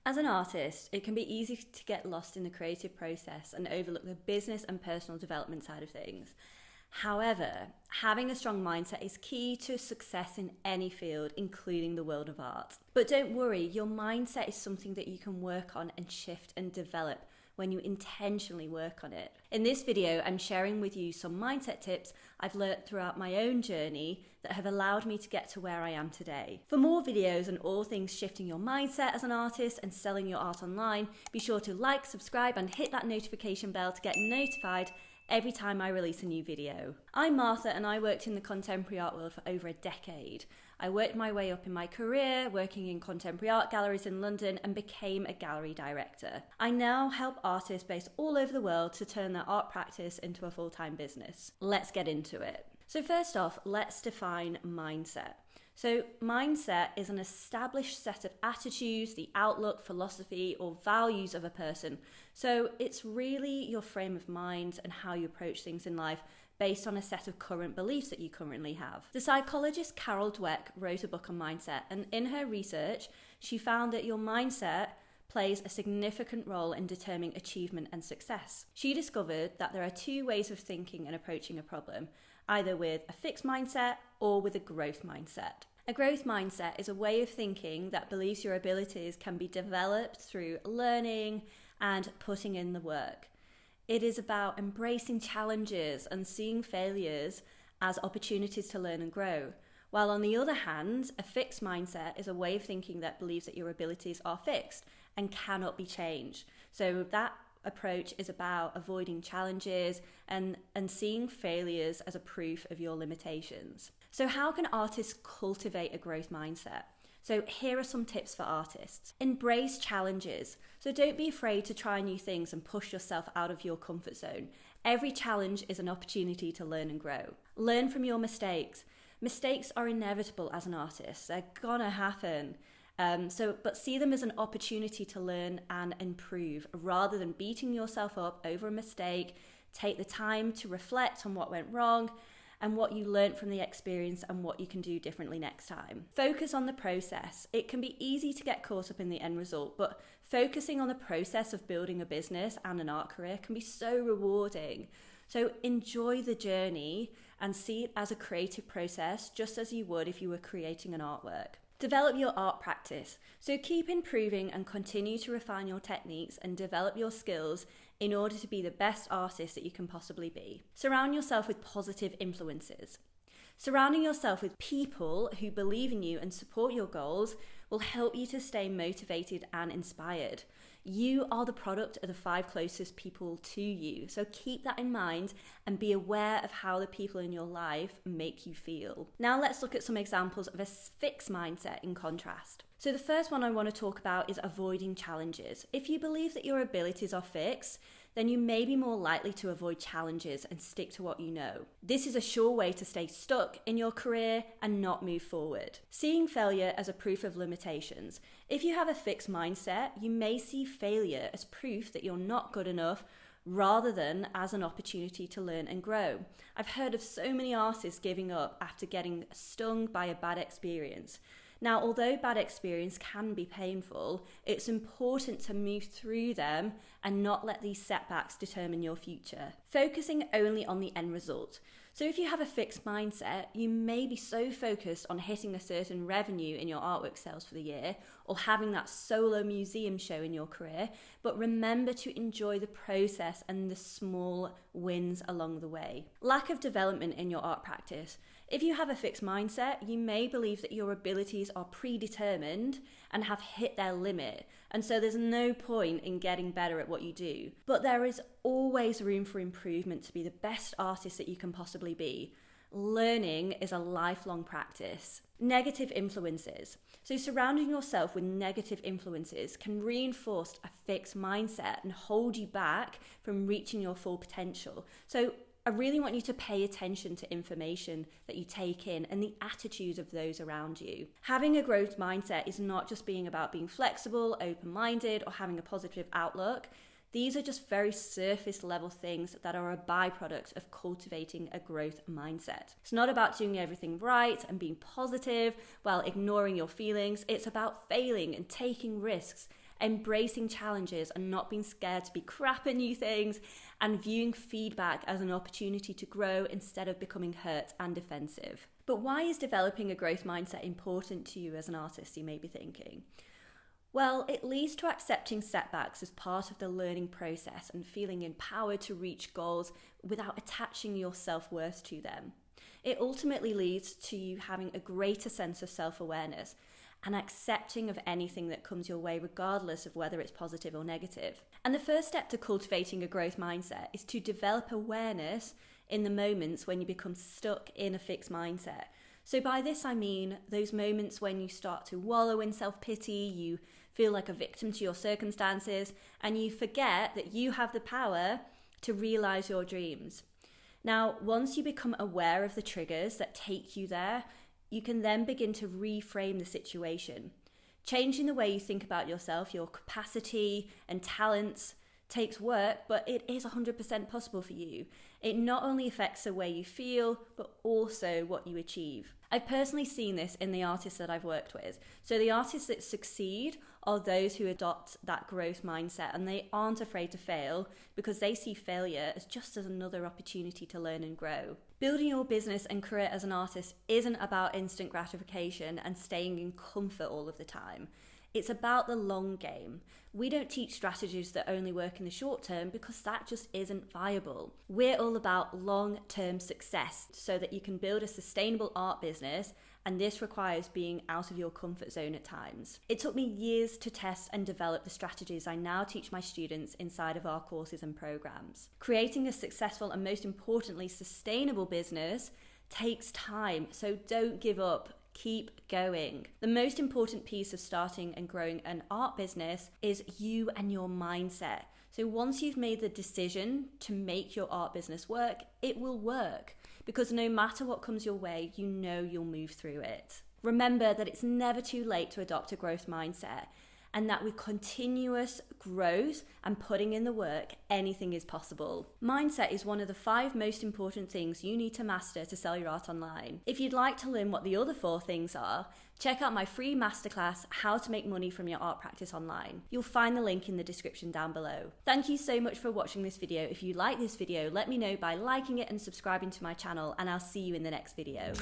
As an artist, it can be easy to get lost in the creative process and overlook the business and personal development side of things. However, having a strong mindset is key to success in any field, including the world of art. But don't worry, your mindset is something that you can work on and shift and develop when you intentionally work on it. In this video, I'm sharing with you some mindset tips I've learned throughout my own journey that have allowed me to get to where I am today. For more videos on all things shifting your mindset as an artist and selling your art online, be sure to like, subscribe, and hit that notification bell to get notified every time I release a new video. I'm Martha and I worked in the contemporary art world for over a decade. I worked my way up in my career, working in contemporary art galleries in London, and became a gallery director. I now help artists based all over the world to turn their art practice into a full-time business. Let's get into it. So first off, let's define mindset. So mindset is an established set of attitudes, the outlook, philosophy, or values of a person. So it's really your frame of mind and how you approach things in life based on a set of current beliefs that you currently have. The psychologist Carol Dweck wrote a book on mindset, and in her research, she found that your mindset plays a significant role in determining achievement and success. She discovered that there are two ways of thinking and approaching a problem, either with a fixed mindset or with a growth mindset. A growth mindset is a way of thinking that believes your abilities can be developed through learning and putting in the work. It is about embracing challenges and seeing failures as opportunities to learn and grow. While on the other hand, a fixed mindset is a way of thinking that believes that your abilities are fixed and cannot be changed. So that approach is about avoiding challenges and seeing failures as a proof of your limitations. So how can artists cultivate a growth mindset? So here are some tips for artists. Embrace challenges. So don't be afraid to try new things and push yourself out of your comfort zone. Every challenge is an opportunity to learn and grow. Learn from your mistakes. Mistakes are inevitable as an artist. They're gonna happen. But see them as an opportunity to learn and improve rather than beating yourself up over a mistake. Take the time to reflect on what went wrong and what you learned from the experience and what you can do differently next time. Focus on the process. It can be easy to get caught up in the end result, but focusing on the process of building a business and an art career can be so rewarding. So enjoy the journey and see it as a creative process, just as you would if you were creating an artwork. Develop your art practice. So keep improving and continue to refine your techniques and develop your skills in order to be the best artist that you can possibly be. Surround yourself with positive influences. Surrounding yourself with people who believe in you and support your goals will help you to stay motivated and inspired. You are the product of the 5 closest people to you, so keep that in mind and be aware of how the people in your life make you feel. Now let's look at some examples of a fixed mindset in contrast. So the first one I want to talk about is avoiding challenges. If you believe that your abilities are fixed, then you may be more likely to avoid challenges and stick to what you know. This is a sure way to stay stuck in your career and not move forward. Seeing failure as a proof of limitations. If you have a fixed mindset, you may see failure as proof that you're not good enough rather than as an opportunity to learn and grow. I've heard of so many artists giving up after getting stung by a bad experience. Now, although bad experience can be painful, it's important to move through them and not let these setbacks determine your future. Focusing only on the end result. So if you have a fixed mindset, you may be so focused on hitting a certain revenue in your artwork sales for the year or having that solo museum show in your career, but remember to enjoy the process and the small wins along the way. Lack of development in your art practice. If you have a fixed mindset, you may believe that your abilities are predetermined and have hit their limit, and so there's no point in getting better at what you do. But there is always room for improvement to be the best artist that you can possibly be. Learning is a lifelong practice. Negative influences. So surrounding yourself with negative influences can reinforce a fixed mindset and hold you back from reaching your full potential. So I really want you to pay attention to information that you take in and the attitudes of those around you. Having a growth mindset is not just being about being flexible, open-minded, or having a positive outlook. These are just very surface level things that are a byproduct of cultivating a growth mindset. It's not about doing everything right and being positive while ignoring your feelings. It's about failing and taking risks, embracing challenges and not being scared to be crap at new things, and viewing feedback as an opportunity to grow instead of becoming hurt and defensive. But why is developing a growth mindset important to you as an artist, you may be thinking? Well, it leads to accepting setbacks as part of the learning process and feeling empowered to reach goals without attaching your self-worth to them. It ultimately leads to you having a greater sense of self-awareness and accepting of anything that comes your way, regardless of whether it's positive or negative. And the first step to cultivating a growth mindset is to develop awareness in the moments when you become stuck in a fixed mindset. So by this I mean those moments when you start to wallow in self-pity, you feel like a victim to your circumstances, and you forget that you have the power to realize your dreams. Now, once you become aware of the triggers that take you there, you can then begin to reframe the situation. Changing the way you think about yourself, your capacity and talents takes work, but it is 100% possible for you. It not only affects the way you feel, but also what you achieve. I've personally seen this in the artists that I've worked with. So the artists that succeed are those who adopt that growth mindset, and they aren't afraid to fail because they see failure as just as another opportunity to learn and grow. Building your business and career as an artist isn't about instant gratification and staying in comfort all of the time. It's about the long game. We don't teach strategies that only work in the short term because that just isn't viable. We're all about long-term success so that you can build a sustainable art business, and this requires being out of your comfort zone at times. It took me years to test and develop the strategies I now teach my students inside of our courses and programs. Creating a successful and, most importantly, sustainable business takes time, so don't give up. Keep going. The most important piece of starting and growing an art business is you and your mindset. So once you've made the decision to make your art business work, it will work, because no matter what comes your way, you know you'll move through it. Remember that it's never too late to adopt a growth mindset, and that with continuous growth and putting in the work, anything is possible. Mindset is one of the 5 most important things you need to master to sell your art online. If you'd like to learn what the other 4 things are, check out my free masterclass, How to Make Money from Your Art Practice Online. You'll find the link in the description down below. Thank you so much for watching this video. If you like this video, let me know by liking it and subscribing to my channel, and I'll see you in the next video.